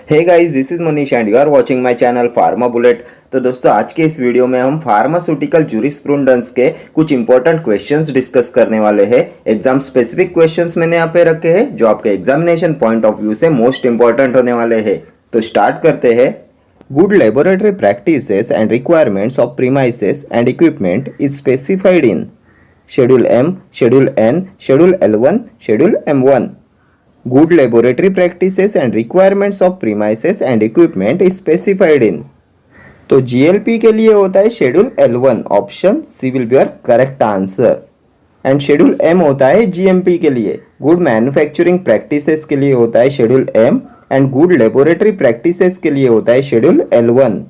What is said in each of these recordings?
Hey guys, this is Manish and you are watching my channel pharma bullet. तो दोस्तों, आज के इस वीडियो में हम फार्मास्यूटिकल जूरिस्प्रूडेंस के कुछ इंपॉर्टेंट क्वेश्चंस डिस्कस करने वाले हैं। एग्जाम स्पेसिफिक क्वेश्चंस मैंने यहाँ पे रखे हैं जो आपके एग्जामिनेशन पॉइंट ऑफ व्यू से मोस्ट इंपॉर्टेंट होने वाले हैं। तो स्टार्ट करते हैं। Good laboratory practices and requirements of premises and equipment is specified in schedule M, schedule N, schedule L1, schedule M1। Good laboratory practices and requirements of premises and equipment is specified in। तो GLP के लिए होता है schedule L1, option C will be your correct answer. And schedule M होता है GMP के लिए, good manufacturing practices के लिए होता है schedule M, and good laboratory practices के लिए होता है शेड्यूल L1।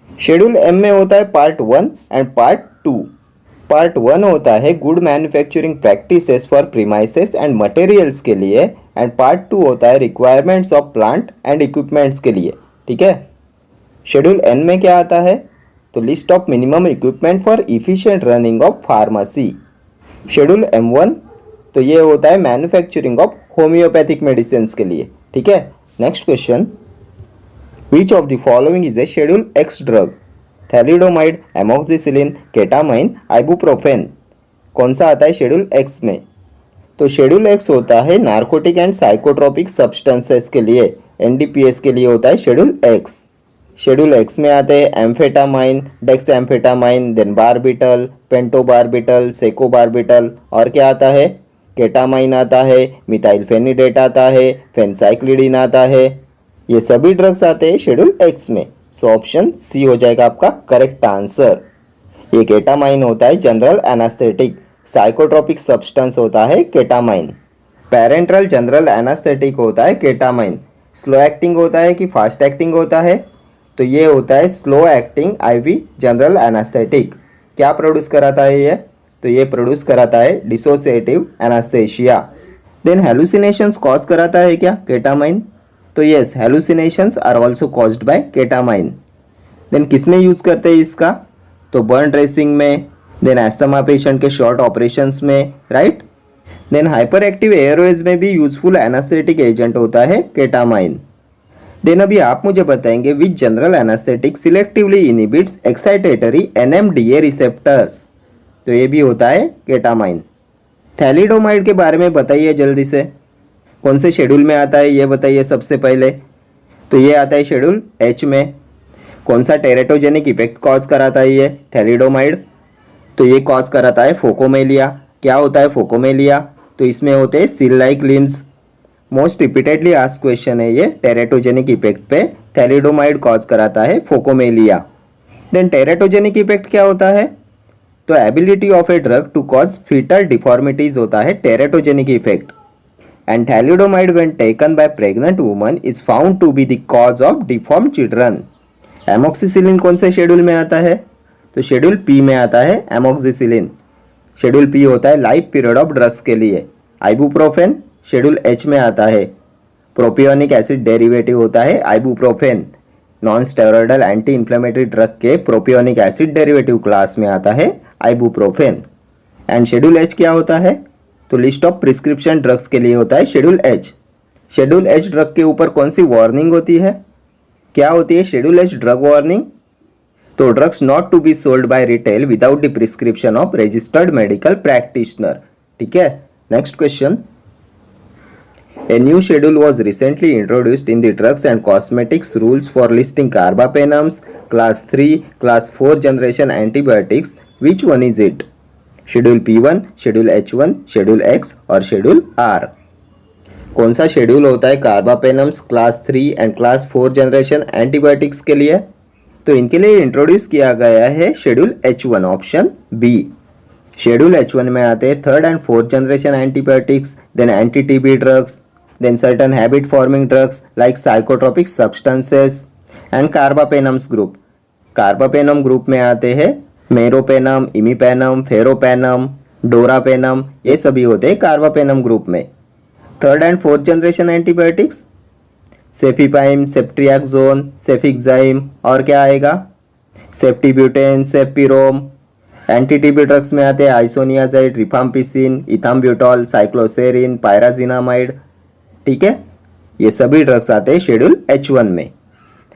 शेड्यूल M में होता है पार्ट 1 एंड पार्ट 2। पार्ट 1 होता है good manufacturing practices for premises and materials के लिए, एंड पार्ट 2 होता है requirements of plant and equipments के लिए। ठीक है। शेड्यूल N में क्या आता है? तो list of minimum equipment for efficient running of pharmacy. Schedule M1 तो ये होता है मैन्युफैक्चरिंग ऑफ होम्योपैथिक मेडिसिन के लिए। ठीक है। Next question, which of the following is a schedule X drug? Thalidomide, amoxicillin, ketamine, ibuprofen. कौन सा आता है शेड्यूल X में? तो शेड्यूल X होता है नार्कोटिक एंड साइकोट्रोपिक सब्सटेंसेस के लिए, NDPS के लिए होता है शेड्यूल X। शेड्यूल X में आते हैं एम्फेटामाइन, डेक्सएम्फेटामाइन, देन बारबिटल, पेंटोबारबिटल, सेकोबारबिटल, और क्या आता है? केटामाइन आता है, मिथाइलफेनिडेट आता है, फेनसाइक्लिडिन आता है। ये सभी ड्रग्स आते हैं शेड्यूल X में। सो ऑप्शन सी हो जाएगा आपका करेक्ट आंसर। ये केटामाइन होता है जनरल एनास्थेटिक, साइकोट्रोपिक सब्सटेंस होता है केटामाइन। पैरेंट्रल जनरल एनास्थेटिक होता है केटामाइन। स्लो एक्टिंग होता है कि फास्ट एक्टिंग होता है? तो ये होता है slow acting IV general anaesthetic. क्या प्रोड्यूस कराता है ये? तो ये प्रोड्यूस कराता है dissociative anaesthesia. Then hallucinations cause कराता है क्या केटामाइन? तो yes, hallucinations are also caused by ketamine. Then किस में यूज करते हैं इसका? तो बर्न ड्रेसिंग में, देन एस्थमा पेशेंट के शॉर्ट ऑपरेशंस में, right. Then hyperactive airways में भी यूजफुल एनास्थेटिक एजेंट होता है केटामाइन। देन अभी आप मुझे बताएंगे which general anaesthetic selectively inhibits excitatory NMDA receptors? तो ये भी होता है केटामाइन। थैलिडोमाइड के बारे में बताइए जल्दी से, कौन से शेड्यूल में आता है ये बताइए सबसे पहले। तो ये आता है शेड्यूल H में। कौन सा टेरेटोजेनिक इफेक्ट कॉज कराता है ये? थैलिडोमाइड। तो ये कॉज कराता है फोकोमेलिया। क्या होता है फोकोमेलिया? तो इसमें होते हैं seal like limbs. Most repeatedly asked question है ये, टेरेटोजेनिक इफेक्ट पे थैलिडोमाइड कॉज कराता है फोकोमेलिया। देन टेरेटोजेनिक इफेक्ट क्या होता है? तो ability of a drug to cause fetal deformities होता है teratogenic effect. And thalidomide when taken by pregnant woman is found to be the cause of deform children. Amoxicillin कौन से schedule में आता है? तो शेड्यूल P में आता है एमोक्सिसिलिन। शेड्यूल P होता है लाइफ पीरियड ऑफ ड्रग्स के लिए। आइबुप्रोफेन शेड्यूल H में आता है। प्रोपियोनिक एसिड डेरिवेटिव होता है ibuprofen. Non steroidal anti inflammatory drug के प्रोपियोनिक एसिड डेरिवेटिव क्लास में आता है आइबुप्रोफेन। एंड शेड्यूल H क्या होता है? तो लिस्ट ऑफ प्रिस्क्रिप्शन ड्रग्स के लिए होता है schedule H। Schedule H drug के ऊपर कौन सी वार्निंग होती है? क्या होती है शेड्यूल H ड्रग वार्निंग? तो drugs not to be sold by retail without the prescription of registered medical practitioner. ठीक है। Next question, a new schedule was recently introduced in the drugs and cosmetics rules for listing carbapenems, class 3, class 4 generation antibiotics. Which one is it? Schedule P1, schedule H1, schedule X और schedule R। कौन सा schedule होता है carbapenems, class 3 and class 4 generation antibiotics के लिए? तो इनके लिए इंट्रोड्यूस किया गया है schedule H1, option B। Schedule H1 में आते हैं 3rd and 4th generation antibiotics, then anti TB drugs, then certain habit forming drugs like psychotropic substances and carbapenems group. Carbapenem group में आते हैं मेरोपेनम, इमीपेनम, फेरोपेनम, डोरापेनम, ये सभी होते हैं कार्बापेनम ग्रुप में। 3rd and 4th generation antibiotics cefepime, ceftriaxone, cefixime, और क्या आएगा? Ceftibuten, cefpirome. Anti TB drugs में आते हैं isoniazid, rifampicin, ethambutol, cycloserine, pyrazinamide. ठीक है। ये सभी ड्रग्स आते हैं शेड्यूल H1 में।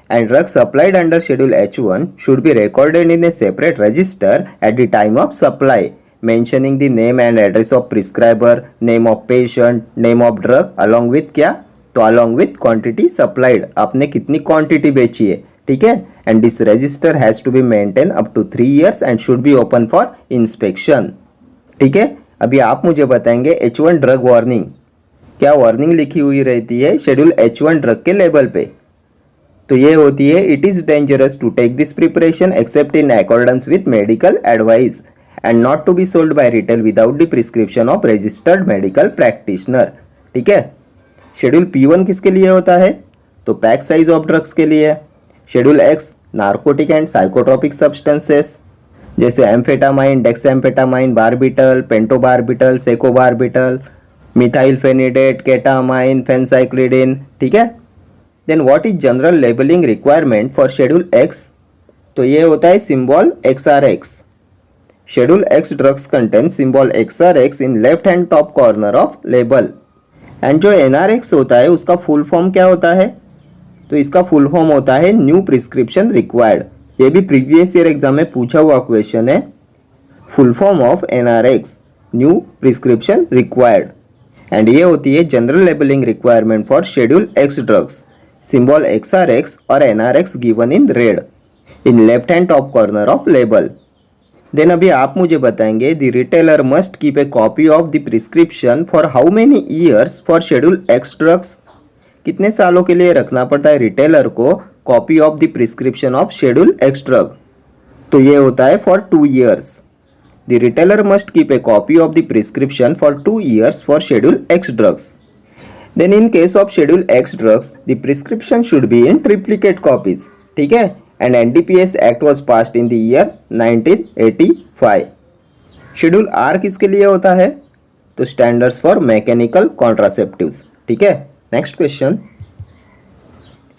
And drugs supplied under schedule H1 should be recorded in A separate register at the time of supply, mentioning the name and address of prescriber, name of patient, name of drug, along with क्या, तो along with quantity supplied, आपने कितनी quantity बेची है, ठीक है। And this register has to be maintain up to 3 years and should be open for inspection, ठीक है। अभी आप मुझे बताएंगे H1 ड्रग वार्निंग, क्या वार्निंग लिखी हुई रहती है शेड्यूल H1 ड्रग के लेबल पे, तो ये होती है it is dangerous to take this preparation except in accordance with medical advice and not to be sold by retail without the prescription of registered medical practitioner, ठीक है। Schedule P1 किसके लिए होता है, तो पैक साइज ऑफ ड्रग्स के लिए। Schedule X narcotic and psychotropic substances जैसे amphetamine, dexamphetamine, barbital, pentobarbital, secobarbital, methylphenidate, ketamine, phencyclidine, ठीक है। Then what is general labelling requirement for schedule X, तो ये होता है symbol XRX। Schedule X drugs contain symbol XRX in left hand top corner of label. And जो NRX होता है उसका फुल फॉर्म क्या होता है, तो इसका फुल फॉर्म होता है न्यू प्रिस्क्रिप्शन रिक्वायर्ड। ये भी प्रीवियस ईयर एग्जाम में पूछा हुआ क्वेश्चन है, full form of NRX new prescription required. And ये होती है general labelling requirement for schedule X drugs, symbol XRX और NRX given in red in left hand top corner of label. Then अभी आप मुझे बताएंगे the retailer must keep a copy of the prescription for how many years for schedule X drugs, कितने सालों के लिए रखना पड़ता है रिटेलर को copy of the prescription of schedule X drug, तो ये होता है for 2 years। The retailer must keep a copy of the prescription for 2 years for schedule X drugs. Then in case of schedule X drugs the prescription should be in triplicate copies, ठीक है। And NDPS act was passed in the year 1985। Schedule R किसके लिए होता है, तो standards for mechanical contraceptives, ठीक है। Next question,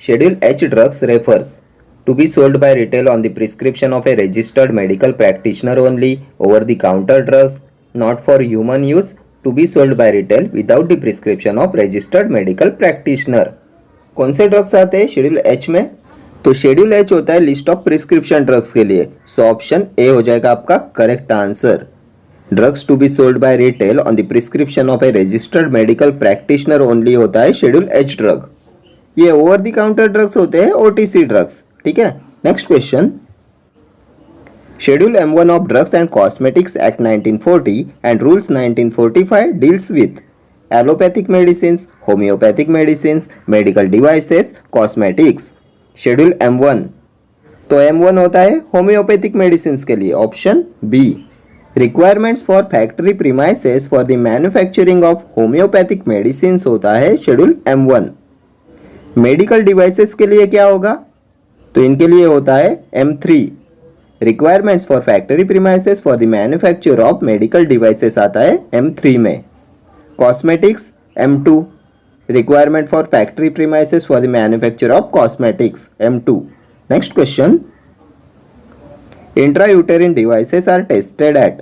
schedule H drugs refers to be sold by retail on the prescription of a registered medical practitioner only, over the counter drugs not for human use to be sold by retail without the prescription of registered medical practitioner. कौन से drugs आते हैं schedule H में, तो schedule H होता है list of prescription drugs के लिए, सो ऑप्शन ए हो जाएगा आपका correct answer. Drugs to be sold by retail on the prescription of a registered medical practitioner only होता है शेड्यूल H ड्रग। ये ओवर द काउंटर ड्रग्स होते हैं OTC ड्रग्स, ठीक है। Next question, schedule M1 of drugs and cosmetics act 1940 and rules 1945 deals with allopathic medicine, homoeopathic medicine, medical devices, cosmetics. Schedule M1, तो M1 होता है homoeopathic medicine के लिए, option B. Requirements for factory premises for the manufacturing of homoeopathic medicine होता है schedule M1। Medical devices के लिए क्या होगा, तो इनके लिए होता है M3। Requirements for factory premises for the manufacture of medical devices आता है M3 में। Cosmetics M2, requirement for factory premises for the manufacture of cosmetics M2। Next question, intrauterine devices are tested at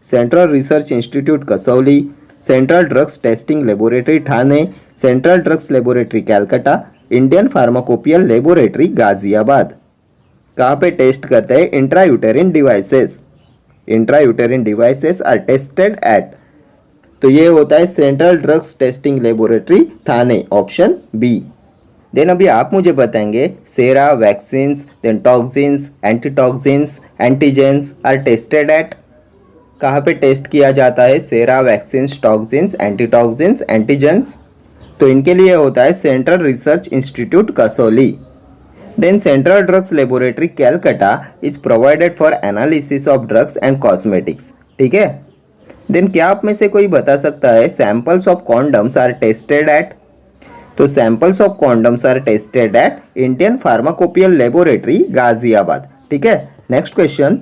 Central Research Institute Kasauli, Central Drugs Testing Laboratory Thane, Central Drugs Laboratory Calcutta, Indian Pharmacopoeia Laboratory Ghaziabad. कहाँ पे test करते हैं intrauterine devices, intrauterine devices are tested at, तो ये होता है central drugs testing laboratory Thane, option B. Then अभी आप मुझे बताएंगे sera, vaccines, then toxins, antitoxins, antigens are tested at, कहाँ पे टेस्ट किया जाता है sera, vaccines, toxins, antitoxins, antigens, तो इनके लिए होता है central research institute Kasauli. Then central drugs laboratory Calcutta is provided for analysis of drugs and cosmetics, ठीक है। देन क्या आप में से कोई बता सकता है samples of condoms are tested at, तो samples of condoms are tested at Indian pharmacopoeial laboratory Ghaziabad, ठीक है। Next question,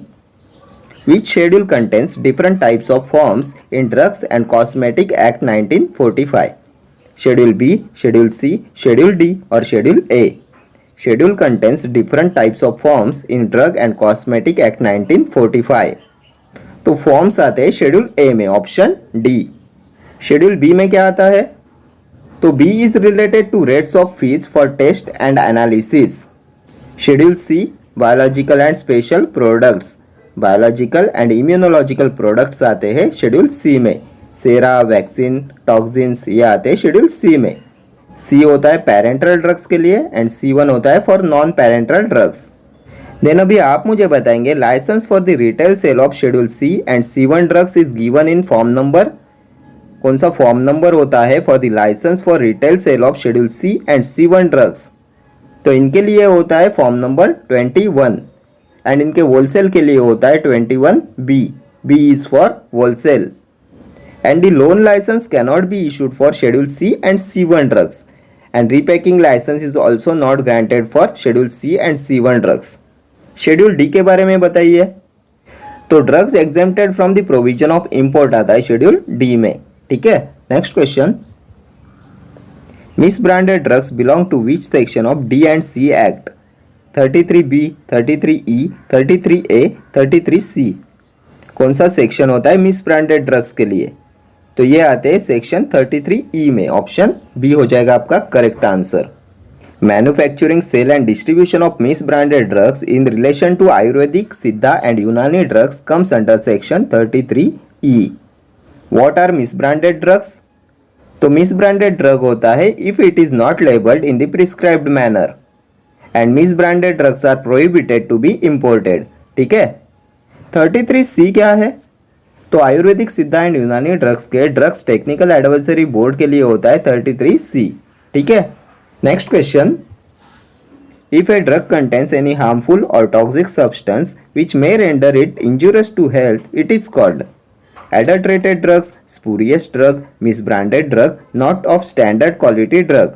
which schedule contains different types of forms in drugs and cosmetic act 1945, schedule B, schedule C, schedule D और schedule A. Schedule contains different types of forms in drug and cosmetic act 1945, तो forms आते हैं schedule ए में, option D. Schedule B में क्या आता है, तो B is related to rates of fees for test and analysis. Schedule C biological and special products, biological and immunological products आते हैं शेड्यूल सी में। सेरा, वैक्सीन, टॉक्सिन्स ये आते हैं शेड्यूल सी में। सी होता है पेरेंटल ड्रग्स के लिए एंड C1 होता है for non parental drugs. Then अभी आप मुझे बताएंगे licence for the retail sale of schedule C and C1 drugs is given in form number. कौन सा फॉर्म नंबर होता है for the licence for retail sale of schedule C and C1 drugs? तो इनके लिए होता है फॉर्म नंबर 21 एंड इनके होलसेल के लिए होता है 21B। B is for wholesale and the loan license cannot be issued for schedule C and C1 drugs and repacking license is also not granted for schedule C and C1 drugs। schedule D के बारे में बताइए। तो drugs exempted from the provision of import आता है schedule D में, ठीक है। Next question, misbranded drugs belong to which section of D and C Act? 33B, 33E, 33A, 33C। कौन सा सेक्शन होता है misbranded ड्रग्स के लिए? तो ये आते हैं सेक्शन 33E में। ऑप्शन बी हो जाएगा आपका correct answer. Manufacturing, sale and distribution of misbranded drugs in relation to Ayurvedic, Siddha and Unani drugs comes under section 33E। What are misbranded drugs? तो मिस ब्रांडेड ड्रग होता है if it is not labelled in the prescribed manner and misbranded drugs are prohibited to be imported, ठीक है। 33C क्या है? तो Ayurvedic, Siddha and Unani drugs के drugs technical advisory board के लिए होता है 33C, ठीक है। Next question, if a drug contains any harmful or toxic substance which may render it injurious to health, it is called adulterated drugs, spurious drug, misbranded drug, not of standard quality drug.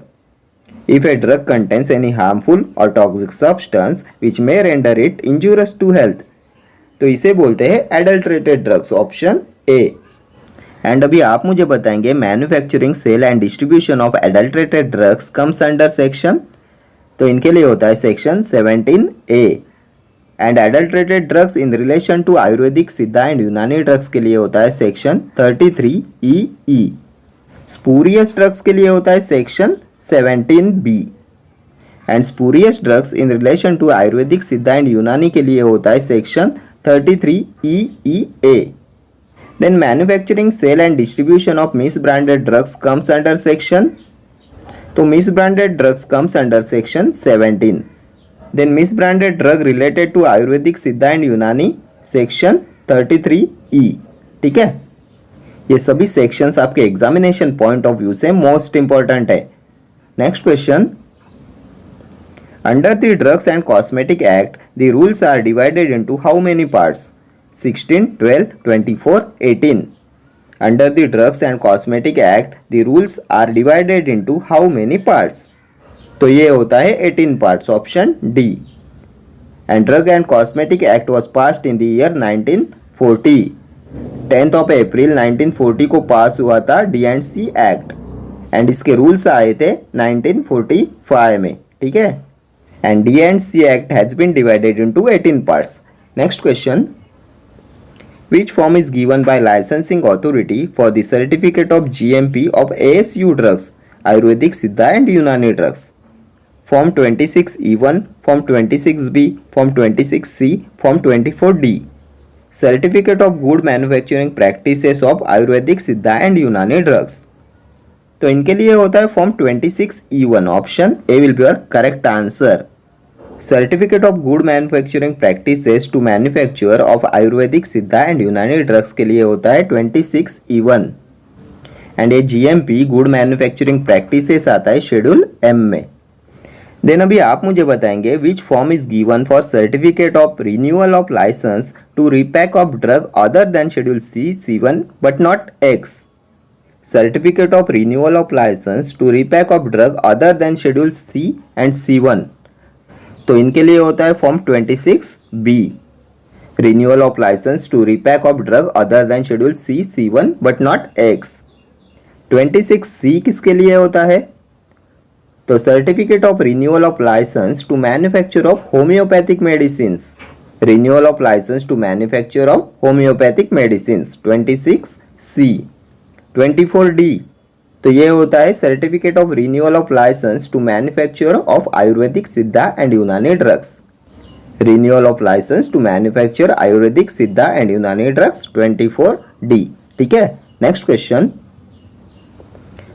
If a drug contains any harmful or toxic substance which may render it injurious to health, तो इसे बोलते हैं adulterated drugs, option A. And अभी आप मुझे बताएंगे manufacturing, sale and distribution of adulterated drugs comes under section. तो इनके लिए होता है section 17A। And adulterated drugs in relation to Ayurvedic, Siddha and Unani drugs के लिए होता है सेक्शन 33EE। स्पूरियस ड्रग्स के लिए होता है section 17B and spurious drugs in relation to Ayurvedic, Siddha and Unani के लिए होता है section 33EEA। Then manufacturing, sale and distribution of misbranded drugs comes under section. तो misbranded drugs comes under section 17। Then misbranded drug related to Ayurvedic, Siddha and यूनानी section 33E, ठीक है। ये सभी सेक्शंस आपके एग्जामिनेशन पॉइंट ऑफ व्यू से most important है। Next question, under the Drugs and Cosmetic Act, the rules are divided into how many parts? 16, 12, 24, 18. Under the Drugs and Cosmetic Act, the rules are divided into how many parts? तो ये होता है 18 parts, option D. And Drug and Cosmetic Act was passed in the year 1940. 10th of April 1940 को पास हुआ था D&C Act and इसके rules आए थे 1945 में, ठीक है। And D&C Act has been divided into 18 parts. Next question, which form is given by licensing authority for the certificate of GMP of ASU drugs, Ayurvedic, Siddha and Unani drugs? Form 26E1, Form 26B, Form 26C, Form 24D. Certificate of Good Manufacturing Practices of Ayurvedic, Siddha and Unani drugs. तो इनके लिए होता है form 26E1, option A will be your correct answer. Certificate of good manufacturing practices to manufacture of Ayurvedic, Siddha and Unani drugs के लिए होता है 26E1 and ये GMP गुड मैन्युफैक्चरिंग प्रैक्टिसेस आता है शेड्यूल M में। देन अभी आप मुझे बताएंगे which form is given for certificate of renewal of licence to repack of drug other than schedule C, C1 but not X। Certificate of renewal of license to repack of drug other than schedule C and C1, तो इनके लिए होता है form 26B, renewal of license to repack of drug other than schedule C, C1 but not X। 26C किसके लिए होता है? तो certificate of renewal of licence to manufacture of homoeopathic medicines, renewal of licence to manufacture of homoeopathic medicines 26C। 24D, तो ये होता है certificate of renewal of licence to manufacture of Ayurvedic Siddha and Unani drugs. Renewal of licence to manufacture Ayurvedic Siddha and Unani drugs 24D। ठीक है, next question,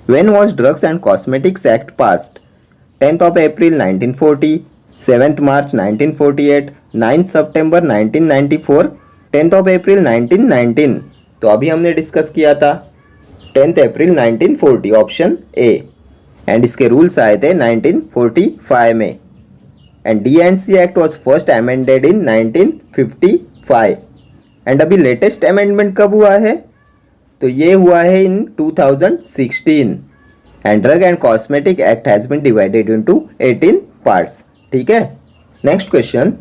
when was drugs and cosmetics act passed? 10th of April 1940, 7th March 1948, 9th September 1994, 10th of April 1919। तो अभी हमने discuss किया था 10th April 1940, option A. And इसके rules आए थे 1945 में। And DNC act was first amended in 1955। And अभी लेटेस्ट अमेंडमेंट कब हुआ है? तो ये हुआ है in 2016। And drug and cosmetic act has been divided into 18 parts. ठीक है, next question,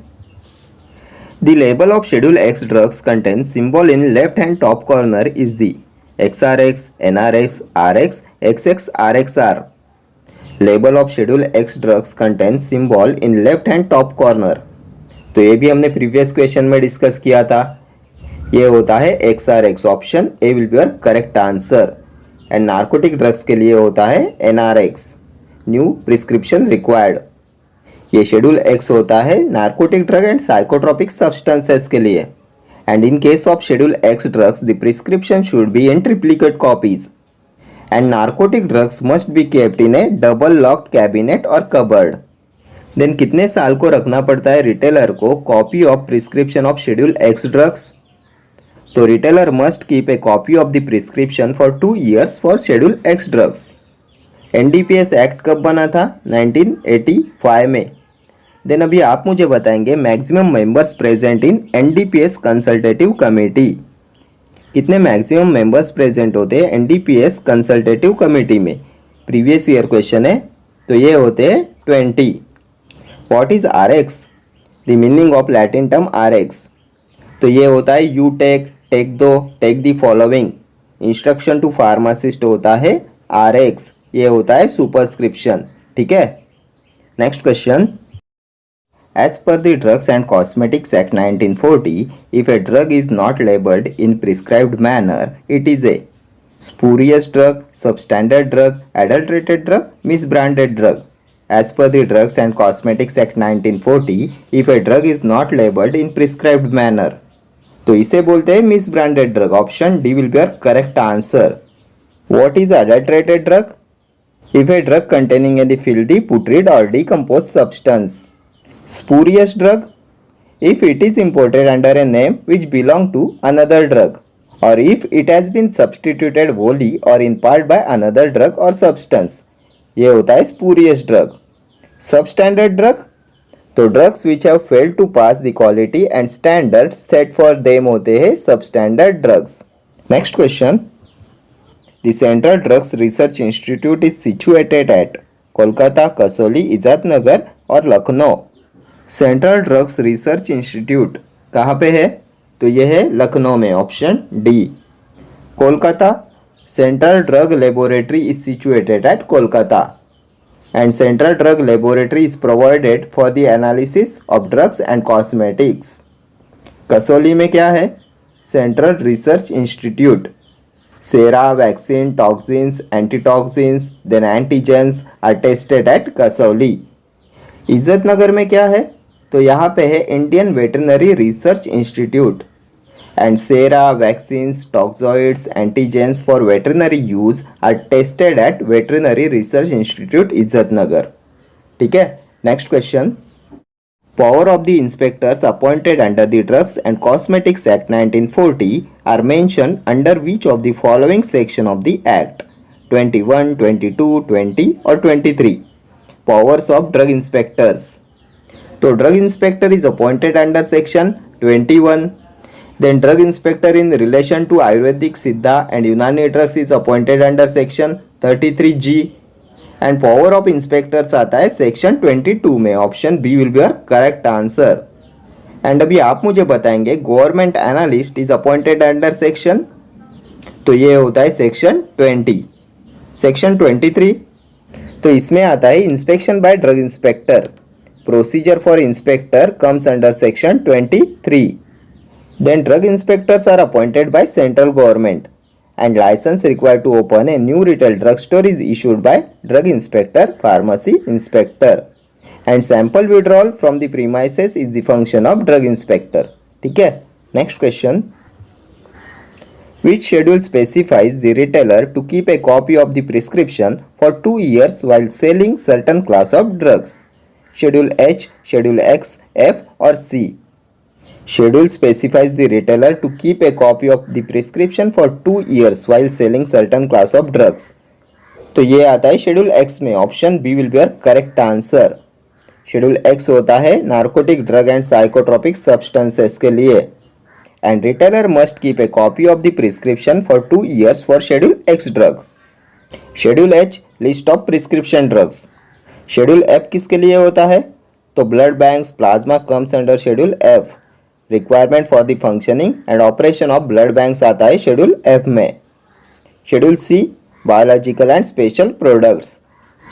the label of schedule X drugs contains symbol in left hand top corner is the XRX, NRX, RX, XX, RXR। Label of schedule X drugs contains symbol in left hand top corner. तो ये भी हमने previous question में discuss किया था। ये होता है XRX, option A will be your correct answer. And narcotic drugs के लिए होता है NRX, न्यू प्रिस्क्रिप्शन रिक्वायर्ड। ये शेड्यूल एक्स होता है narcotic drug and psychotropic substances के लिए। And in case of Schedule X drugs, the prescription should be in triplicate copies. And narcotic drugs must be kept in a double locked cabinet or cupboard. Then कितने साल को रखना पड़ता है retailer को copy of prescription of schedule X drugs? तो retailer must keep a copy of the prescription for 2 years for schedule X drugs. NDPS act कब बना था? 1985 में। देन अभी आप मुझे बताएंगे maximum members present in NDPS consultative committee. कितने मैक्सिमम मेंबर्स प्रेजेंट होते हैं NDPS कंसल्टेटिव कमेटी में? प्रीवियस ईयर क्वेश्चन है, तो ये होते हैं 20। What is RX? The meaning of Latin term RX। तो ये होता है यू टेक दो, take the following. Instruction to pharmacist होता है RX, ये होता है सुपरस्क्रिप्शन। ठीक है, next question, as per the Drugs and Cosmetics Act 1940, if a drug is not labeled in prescribed manner, it is a spurious drug, substandard drug, adulterated drug, misbranded drug. As per the Drugs and Cosmetics Act 1940, if a drug is not labeled in prescribed manner, तो इसे बोलते हैं misbranded drug। Option D will be your correct answer. What is adulterated drug? If a drug containing any filthy, putrid or decomposed substance. Spurious drug, if it is imported under a name which belong to another drug, or if it has been substituted wholly or in part by another drug or substance, ये होता है spurious drug। Substandard drug, तो drugs which have failed to pass the quality and standards set for them होते हैं substandard drugs। Next question, the Central Drugs Research Institute is situated at Kolkata, Kasauli, Izatnagar और Lucknow. Central drugs research institute कहाँ पे है? तो ये है लखनऊ में, option D. Kolkata, central drug laboratory is situated at Kolkata. And central drug laboratory is provided for the analysis of drugs and cosmetics. Kasauli में क्या है? Central research institute. Sera, vaccine, toxins, antitoxins, then antigens are tested at Kasauli. Izatnagar में क्या है? तो यहाँ पे है Indian veterinary research institute. And Sera, vaccines, toxoids, antigens for veterinary use are tested at veterinary research institute Izatnagar. ठीक है, next question, power of the inspectors appointed under the drugs and cosmetics act 1940 are mentioned under which of the following section of the act? 21, 22, 20 और 23। Powers of drug inspectors, तो drug inspector is appointed under section 21। Then drug inspector in relation to Ayurvedic Siddha and Unani drugs is appointed under section 33G। And power of inspectors आता है section 22 में, option B will be your correct answer. And अभी आप मुझे बताएंगे government analyst is appointed under section, तो ये होता है सेक्शन 20। सेक्शन 23, तो इसमें आता है inspection by drug inspector. Procedure for inspector comes under section 23। Then drug inspectors are appointed by central government and license required to open a new retail drugstore is issued by drug inspector, pharmacy inspector. And sample withdrawal from the premises is the function of drug inspector. ठीक है. Next question. Which schedule specifies the retailer to keep a copy of the prescription for 2 years while selling certain class of drugs? Schedule H, Schedule X, F or C? Schedule specifies the retailer to keep a copy of the prescription for 2 years while selling certain class of drugs. तो ये आता है schedule X में. Option B will be your correct answer. Schedule X होता है narcotic drug and psychotropic substances के लिए. And retailer must keep a copy of the prescription for 2 years for schedule X drug. Schedule H list of prescription drugs. Schedule F किसके लिए होता है? तो blood banks plasma comes under schedule F. Requirement for the functioning and operation of blood banks आता है schedule F में. Schedule C biological and special products.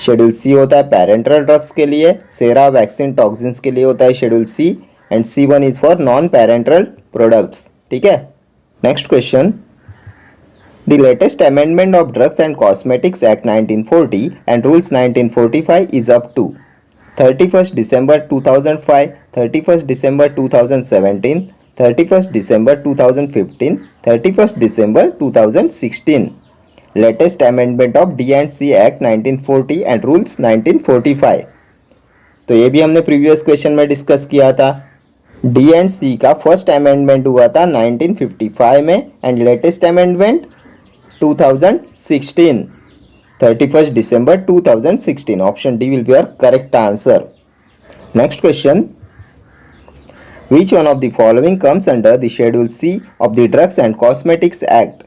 Schedule C होता है पैरेंटल ड्रग्स के लिए. सेरा वैक्सीन टॉक्सिन्स के लिए होता है schedule C and C1 is for non parental products. ठीक है. Next question. The latest amendment of Drugs and Cosmetics Act 1940 and Rules 1945 is up to 31st December 2005, 31st December 2017, 31st December 2015, 31st December 2016. Latest amendment of D&C Act 1940 and Rules 1945. तो ये भी हमने previous question में discuss किया था. D&C का first amendment हुआ था 1955 में and latest amendment 2016, 31st December 2016. Option D will be your correct answer. Next question. Which one of the following comes under the Schedule C of the Drugs and Cosmetics Act?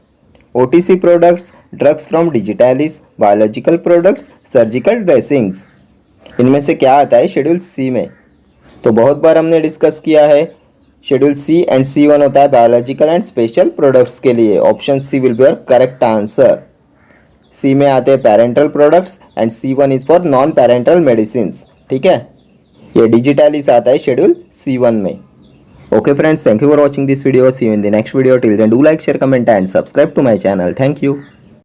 OTC products, drugs from digitalis, biological products, surgical dressings. इनमें से क्या आता है schedule C में? तो बहुत बार हमने discuss किया है. शेड्यूल C एंड C1 होता है बायोलॉजिकल एंड स्पेशल प्रोडक्ट्स के लिए. Option C will be your correct answer. C में आते हैं parental products and C1 is for non parental medicines. ठीक है. ये डिजिटलिस आता है शेड्यूल C1 में. Okay friends, thank you for watching this video. See you in the next video. Till then, do like, share, comment and subscribe to my channel. Thank you.